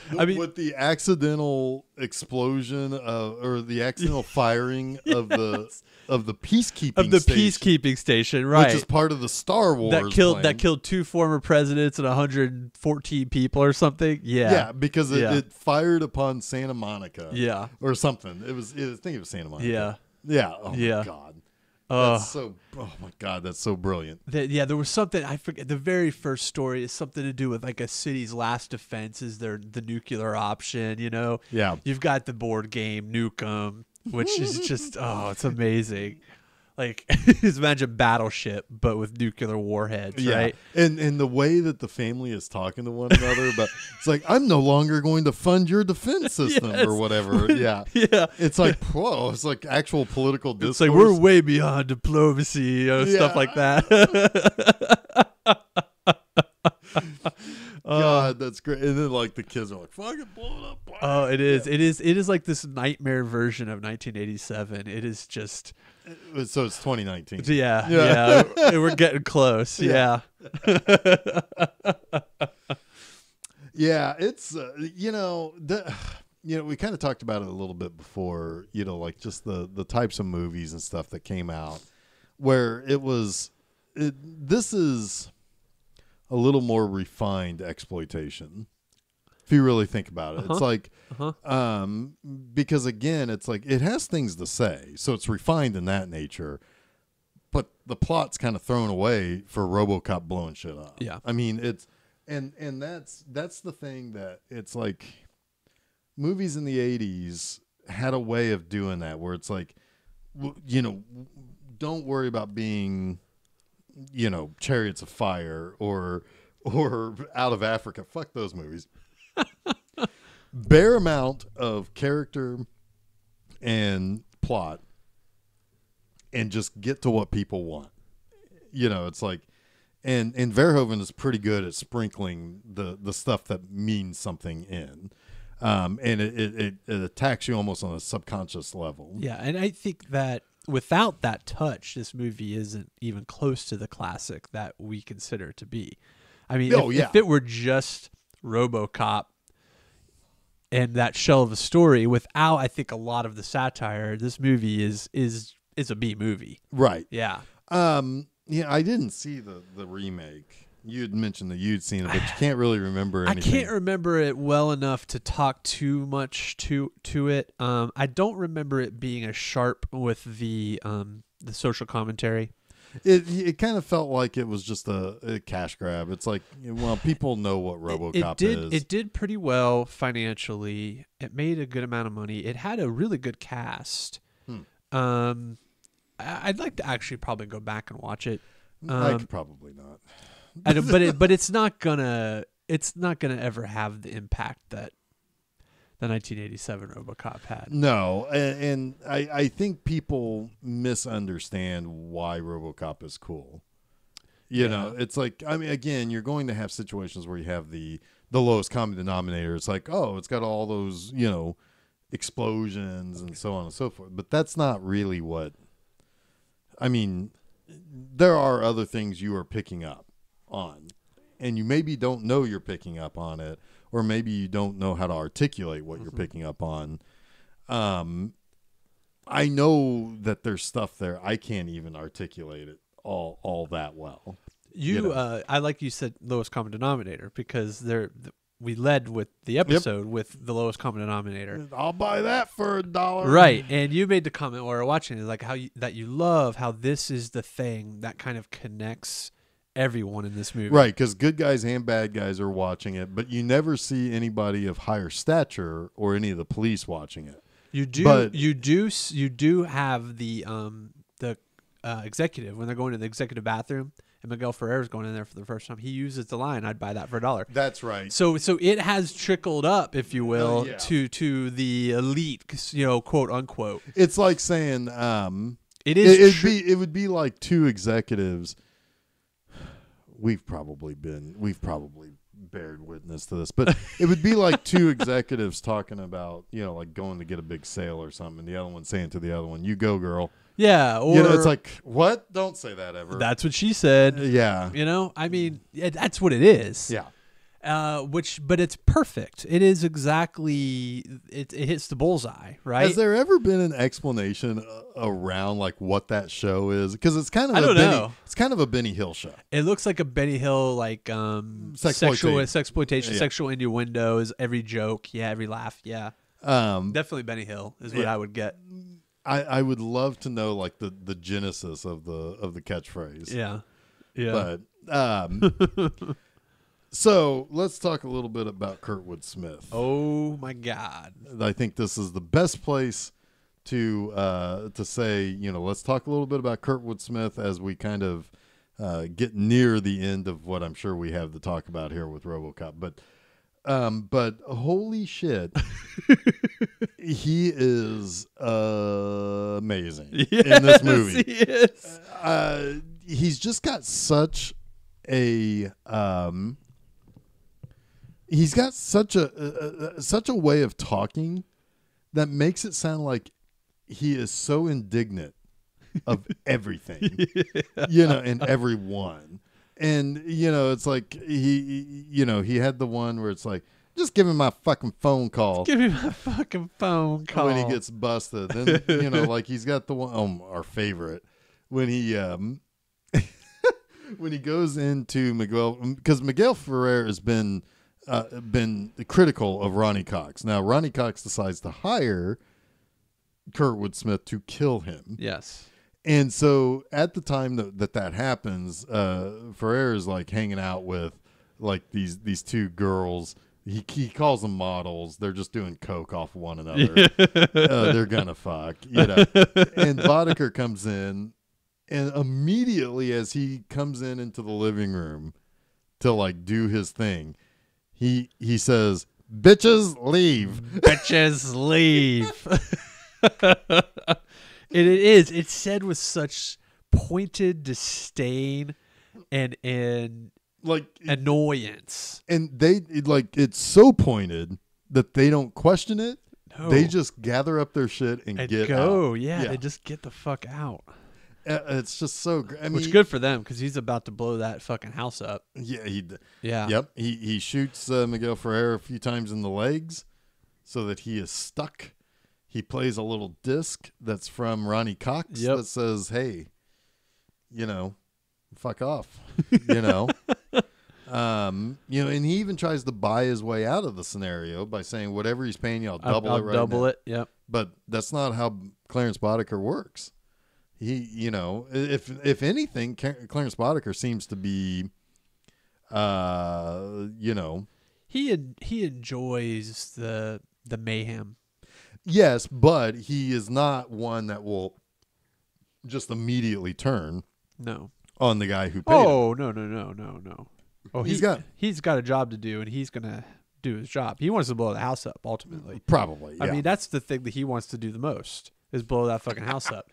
With the accidental explosion or the accidental firing of the peacekeeping station, right? Which is part of the Star Wars that killed 2 former presidents and 114 people or something. Yeah, because it fired upon Santa Monica. Yeah, or something. I think it was Santa Monica. Yeah. Oh my God. That's oh my God, that's so brilliant. There was something, I forget, the very first story is something to do with like a city's last defense is the nuclear option, you know? Yeah. You've got the board game Nukem, which is just, it's amazing. Like, just imagine Battleship, but with nuclear warheads, right? And the way that the family is talking to one another, but it's like, I'm no longer going to fund your defense system or whatever. Yeah. It's like, whoa, it's like actual political discourse. It's like, we're way beyond diplomacy, stuff like that. God, that's great. And then like the kids are like, fucking blow it up. Oh, it is. It is like this nightmare version of 1987. It is just... So it's 2019. Yeah. We're getting close. Yeah. Yeah, it's we kind of talked about it a little bit before, like just the types of movies and stuff that came out where this is a little more refined exploitation. If you really think about it, it's like, because again, it's like it has things to say, so it's refined in that nature, but the plot's kind of thrown away for RoboCop blowing shit up. Yeah, I mean it's, and that's the thing that it's like, movies in the '80s had a way of doing that where it's like, don't worry about being, Chariots of Fire or Out of Africa. Fuck those movies. Bare amount of character and plot and just get to what people want. It's like, and Verhoeven is pretty good at sprinkling the stuff that means something in. And it attacks you almost on a subconscious level. Yeah, and I think that without that touch, this movie isn't even close to the classic that we consider it to be. I mean, if it were just RoboCop and that shell of a story without, I think, a lot of the satire, this movie is a B movie. Right. Yeah. I didn't see the remake. You had mentioned that you'd seen it, but you can't really remember anything. I can't remember it well enough to talk too much to it. I don't remember it being as sharp with the social commentary. It kind of felt like it was just a cash grab. It's like, well, people know what RoboCop is. It did pretty well financially. It made a good amount of money. It had a really good cast. I'd like to actually probably go back and watch it. I could probably not. but it's not gonna ever have the impact that the 1987 RoboCop had. No, and I think people misunderstand why RoboCop is cool. You know, it's like, I mean, again, you're going to have situations where you have the lowest common denominator. It's like, oh, it's got all those, explosions and so on and so forth. But that's not really what, I mean, there are other things you are picking up on and you maybe don't know you're picking up on it, or maybe you don't know how to articulate what you're picking up on. I know that there's stuff there. I can't even articulate it all that well. I like you said lowest common denominator, because we led with the episode with the lowest common denominator. I'll buy that for $1. Right, and you made the comment while we were watching it, like that you love how this is the thing that kind of connects everyone in this movie. Right, because good guys and bad guys are watching it, but you never see anybody of higher stature or any of the police watching it. You do have the executive, when they're going to the executive bathroom and Miguel Ferrer's going in there for the first time. He uses the line, "I'd buy that for $1." That's right. So it has trickled up, if you will, to the elite, quote unquote. It's like saying it would be like two executives. We've probably bared witness to this, but it would be like two executives talking about, like going to get a big sale or something, and the other one saying to the other one, "You go, girl." Yeah, or it's like, what? Don't say that ever. That's what she said. Yeah. I mean, that's what it is. Yeah. But it's perfect. It is exactly, it hits the bullseye, right? Has there ever been an explanation around like what that show is? Because it's kind of it's kind of a Benny Hill show. It looks like a Benny Hill, like sexploitation, sexual innuendos, every joke, every laugh, definitely Benny Hill is what I would get. I would love to know like the genesis of the catchphrase. Yeah. But so let's talk a little bit about Kurtwood Smith. Oh my God! I think this is the best place to say, let's talk a little bit about Kurtwood Smith as we kind of get near the end of what I'm sure we have to talk about here with RoboCop. But holy shit, he is amazing in this movie. He is. He's just got such a he's got such a way of talking that makes it sound like he is so indignant of everything, and everyone. And, it's like he had the one where it's like, just give me my fucking phone call. Give me my fucking phone call. When he gets busted. Then, like he's got the one, our favorite, when he when he goes into Miguel, because Miguel Ferrer has been critical of Ronnie Cox. Now, Ronnie Cox decides to hire Kurtwood Smith to kill him. Yes. And so at the time that happens, Ferrer is like hanging out with like these two girls. He calls them models. They're just doing coke off one another. They're gonna fuck, And Boddicker comes in, and immediately as he comes into the living room to like do his thing, he says, "Bitches leave." Bitches leave. It's said with such pointed disdain and like annoyance. And it's so pointed that they don't question it. No. They just gather up their shit and get go. out. Yeah, they just get the fuck out. It's just so great. I mean, which good for them, because he's about to blow that fucking house up. Yeah. Yep. He shoots Miguel Ferrer a few times in the legs so that he is stuck. He plays a little disc that's from Ronnie Cox that says, "Hey, fuck off," and he even tries to buy his way out of the scenario by saying, "Whatever he's paying you, I'll double it right now." Double it. Yep. But that's not how Clarence Boddicker works. He, if anything, Clarence Boddicker seems to be, he enjoys the mayhem. Yes, but he is not one that will just immediately turn on the guy who paid him. No. Oh, he's got a job to do, and he's gonna do his job. He wants to blow the house up ultimately. Probably. Yeah. I mean, that's the thing that he wants to do the most, is blow that fucking house up.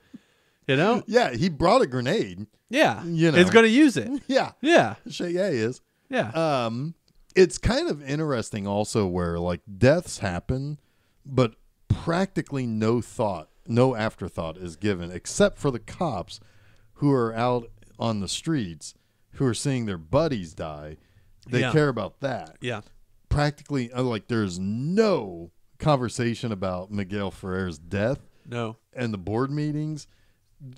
Yeah, he brought a grenade. Yeah. He's gonna use it. Yeah. Yeah. He is. Yeah. It's kind of interesting also where like deaths happen, but practically no afterthought is given, except for the cops who are out on the streets who are seeing their buddies die. They care about that. Yeah. Practically, like, there's no conversation about Miguel Ferrer's death. No. And the board meetings,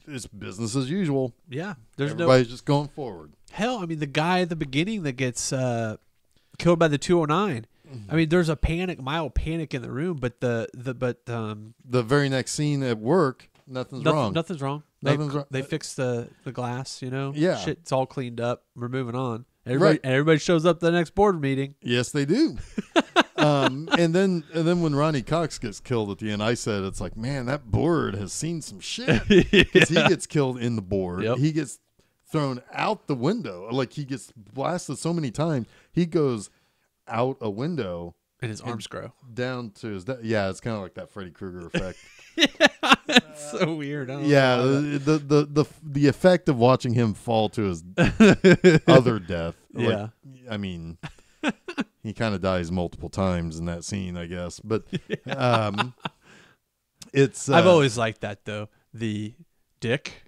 it's business as usual. Yeah. Everybody's just going forward. Hell, I mean, the guy at the beginning that gets killed by the 209. I mean, there's a mild panic in the room, but the very next scene at work, nothing's wrong. Nothing's wrong. They fixed the glass, you know? Yeah. Shit's all cleaned up. We're moving on. Everybody shows up to the next board meeting. Yes, they do. And then when Ronnie Cox gets killed at the end, I said, it's like, man, that board has seen some shit. Because he gets killed in the board. Yep. He gets thrown out the window. Like, he gets blasted so many times. He goes out a window. And his arms grow. Down to his yeah, it's kind of like that Freddy Krueger effect. It's so weird. Yeah, the effect of watching him fall to his other death. Yeah. Like, I mean, he kind of dies multiple times in that scene, I guess. But it's I've always liked that, though. The Dick,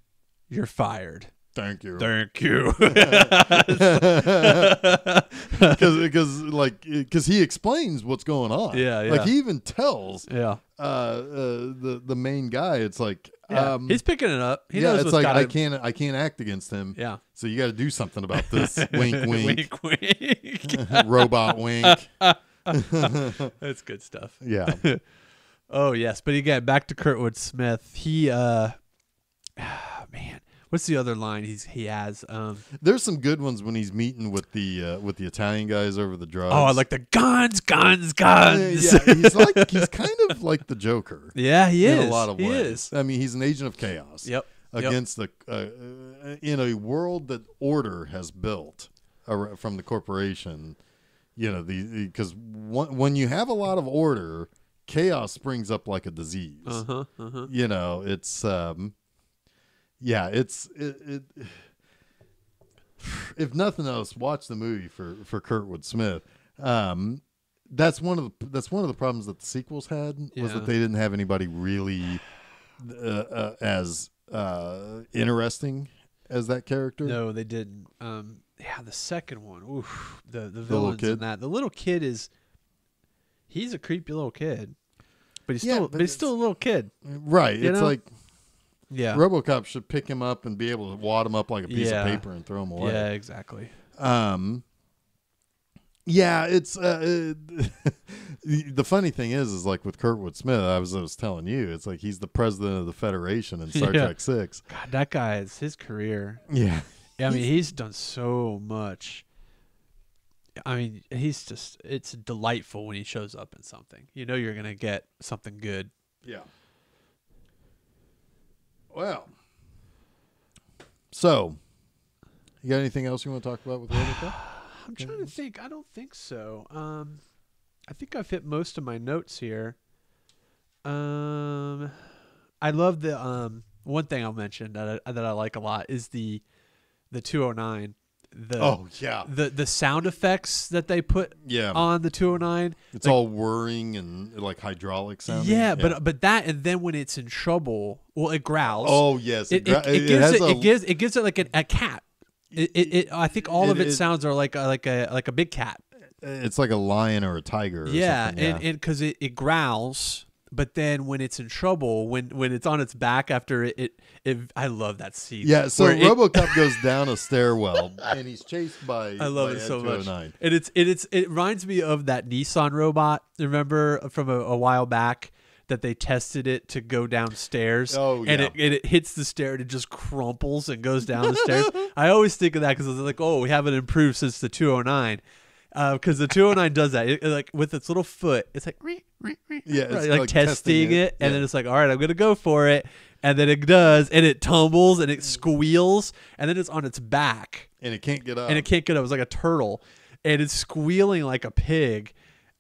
you're fired. Thank you. Thank you. Because he explains what's going on. Yeah. Like, he even tells the main guy, it's like, he's picking it up. He knows it's what's like, I can't act against him. Yeah. So you got to do something about this. Wink, wink. Wink, wink. Robot wink. That's good stuff. Yeah. Oh, yes. But again, back to Kurtwood Smith. He, man, what's the other line he has? There's some good ones when he's meeting with the Italian guys over the drugs. Oh, I like the guns. Yeah, he's kind of like the Joker. Yeah, he is. In a lot of ways. He is. I mean, he's an agent of chaos. Yep. Against the in a world that order has built from the corporation. You know, because when you have a lot of order, chaos springs up like a disease. You know, it's yeah, it if nothing else, watch the movie for Kurtwood Smith. That's one of the problems that the sequels had, was that they didn't have anybody really as interesting as that character. No, they didn't. Yeah, the second one. Oof, the villains in that. The little kid he's a creepy little kid, but he's still a little kid. Right. It's like, yeah, RoboCop should pick him up and be able to wad him up like a piece of paper and throw him away. Yeah, exactly. Yeah, it's the funny thing is like with Kurtwood Smith, I was telling you, it's like he's the president of the Federation in Star Trek 6. God, that guy is his career. Yeah. I mean, he's done so much. I mean, it's delightful when he shows up in something. You know you're going to get something good. Yeah. Well. So, you got anything else you want to talk about with RoboCop? I'm trying to think. I don't think so. I think I've hit most of my notes here. I love the one thing I'll mention that I like a lot is the 209. The sound effects that they put on the 209. It's like, all whirring and like hydraulic sounding. Yeah, but that, and then when it's in trouble, well, it growls. Oh yes, it gives it like a cat. I think all of its sounds are like a big cat. It's like a lion or a tiger. Or something. And because it growls. But then when it's in trouble, when it's on its back after it I love that scene. Yeah, so RoboCop goes down a stairwell and he's chased by I love it so much. 209. And it reminds me of that Nissan robot. Remember from a while back that they tested it to go downstairs. Oh yeah. And it hits the stair and it just crumples and goes down the stairs. I always think of that because it's like, oh, we haven't improved since the 209. Because the 209 does that. It, like with its little foot, it's like it's like testing it, and then it's like, all right, I'm gonna go for it, and then it does, and it tumbles and it squeals, and then it's on its back, and it can't get up, It's like a turtle, and it's squealing like a pig.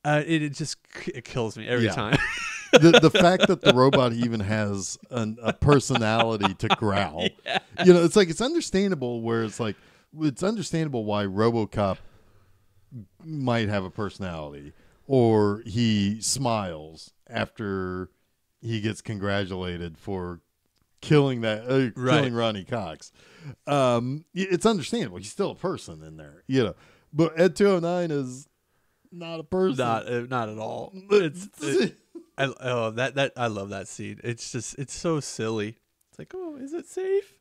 It kills me every time. the fact that the robot even has a personality to growl, you know, it's understandable. Where it's understandable why RoboCop might have a personality, or he smiles after he gets congratulated for killing killing Ronnie Cox. It's understandable. He's still a person in there, you know. But Ed 209 is not a person. Not at all. I love that scene. It's so silly. It's like, oh, is it safe?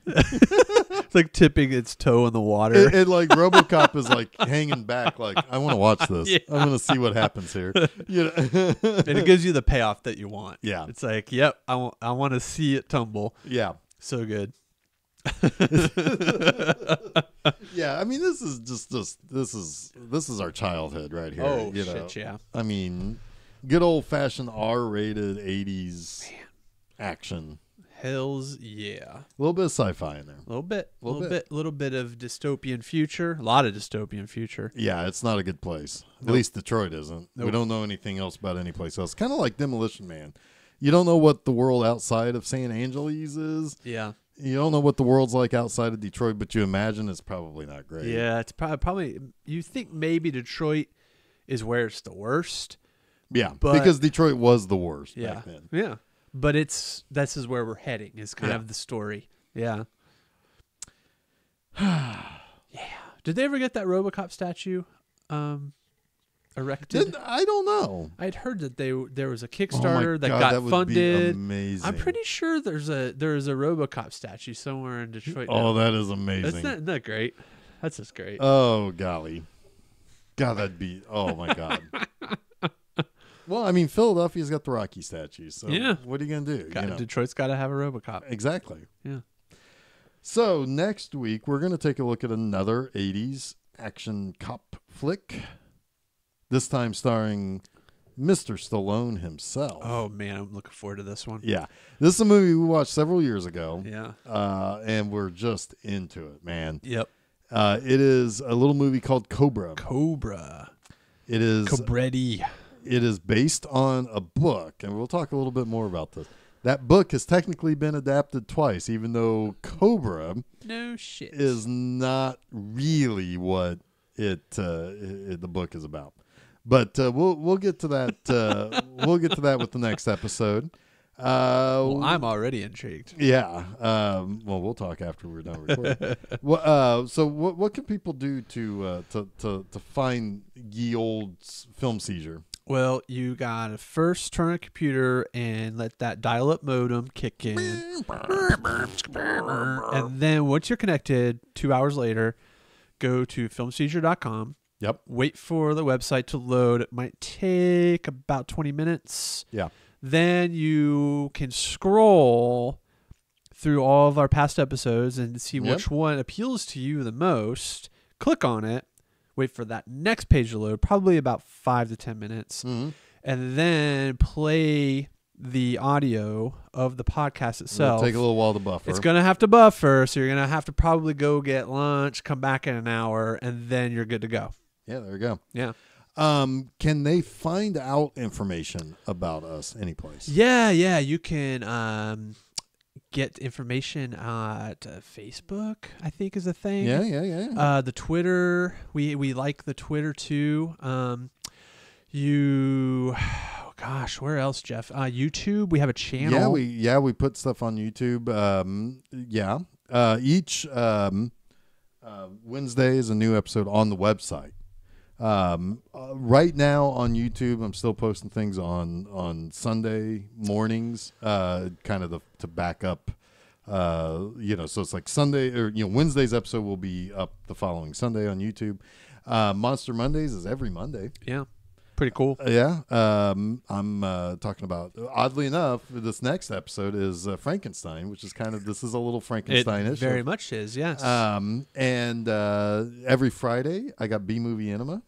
It's like tipping its toe in the water. And like RoboCop is like hanging back, like, I want to watch this. Yeah. I want to see what happens here. You know? And it gives you the payoff that you want. Yeah. It's like, yep, I want to see it tumble. Yeah. So good. Yeah, I mean, this is our childhood right here. Oh, you shit, know? yeah. I mean, good old fashioned R-rated 80s action. Hells yeah. A little bit of sci-fi in there. A little bit of dystopian future. A lot of dystopian future. Yeah, it's not a good place. Nope. At least Detroit isn't. Nope. We don't know anything else about any place else. Kind of like Demolition Man. You don't know what the world outside of San Angeles is. Yeah. You don't know what the world's like outside of Detroit, but you imagine it's probably not great. Yeah, it's probably you think maybe Detroit is where it's the worst. Yeah, but, because Detroit was the worst yeah, back then. Yeah. But this is where we're heading, is kind of the story. Yeah. Yeah. Did they ever get that RoboCop statue erected? I don't know. I'd heard that there was a Kickstarter that God, got that would funded. Be amazing. I'm pretty sure there's a RoboCop statue somewhere in Detroit. Oh, now. that is amazing. Isn't that great? That's just great. Oh, golly. God, that'd be, oh my God. Well, I mean, Philadelphia's got the Rocky statue, so yeah. What are you going to do? Detroit's got to have a RoboCop. Exactly. Yeah. So next week, we're going to take a look at another 80s action cop flick, this time starring Mr. Stallone himself. Oh, man, I'm looking forward to this one. Yeah. This is a movie we watched several years ago. Yeah. And we're just into it, man. Yep. It is a little movie called Cobra. It is Cobretti. It is based on a book, and we'll talk a little bit more about this. That book has technically been adapted twice, even though Cobra is not really what the book is about. But we'll get to that. We'll get to that with the next episode. Well, I'm already intrigued. Yeah. Well, we'll talk after we're done recording. So what can people do to find ye old Film Seizure? Well, you got to first turn on a computer and let that dial-up modem kick in. And then once you're connected, 2 hours later, go to filmseizure.com. Yep. Wait for the website to load. It might take about 20 minutes. Yeah. Then you can scroll through all of our past episodes and see which one appeals to you the most. Click on it. Wait for that next page to load, probably about 5 to 10 minutes. Mm-hmm. And then play the audio of the podcast itself. It'll take a little while to buffer. It's going to have to buffer, so you're going to have to probably go get lunch, come back in an hour, and then you're good to go. Yeah, there you go. Yeah. Can they find out information about us anyplace? Yeah. You can get information at Facebook, I think, is a thing. Yeah. The Twitter, we like the Twitter too. Where else, Jeff? YouTube, we have a channel. We put stuff on YouTube. Each Wednesday is a new episode on the website. Right now on YouTube, I'm still posting things on Sunday mornings, kind of to back up, so it's like Sunday or, Wednesday's episode will be up the following Sunday on YouTube. Monster Mondays is every Monday. Yeah. Pretty cool. I'm talking about, oddly enough, this next episode is Frankenstein, which is this is a little Frankenstein-ish. It very much is, yes. And every Friday, I got B-Movie Enema.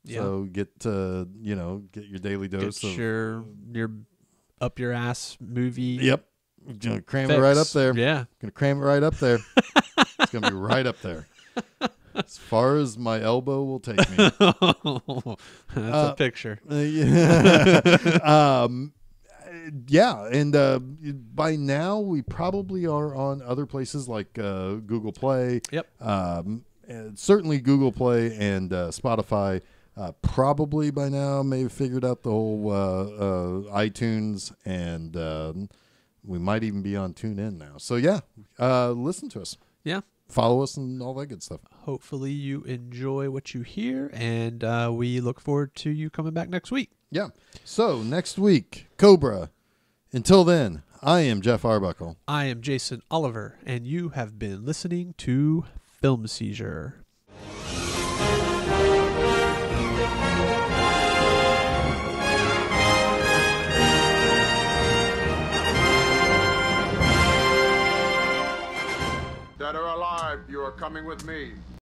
Yeah. So get your daily dose of your up your ass movie. Yep. Gonna cram it right up there. Yeah. Gonna cram it right up there. It's gonna be right up there. As far as my elbow will take me. That's a picture. And by now we probably are on other places like Google Play. Yep. And certainly Google Play and Spotify. Probably by now may have figured out the whole iTunes, and we might even be on TuneIn now. So listen to us. Yeah. follow us and all that good stuff. Hopefully you enjoy what you hear, and we look forward to you coming back next week. Yeah. So next week, Cobra. Until then, I am Jeff Arbuckle. I am Jason Oliver, and you have been listening to Film Seizure. Dead or alive, you are coming with me.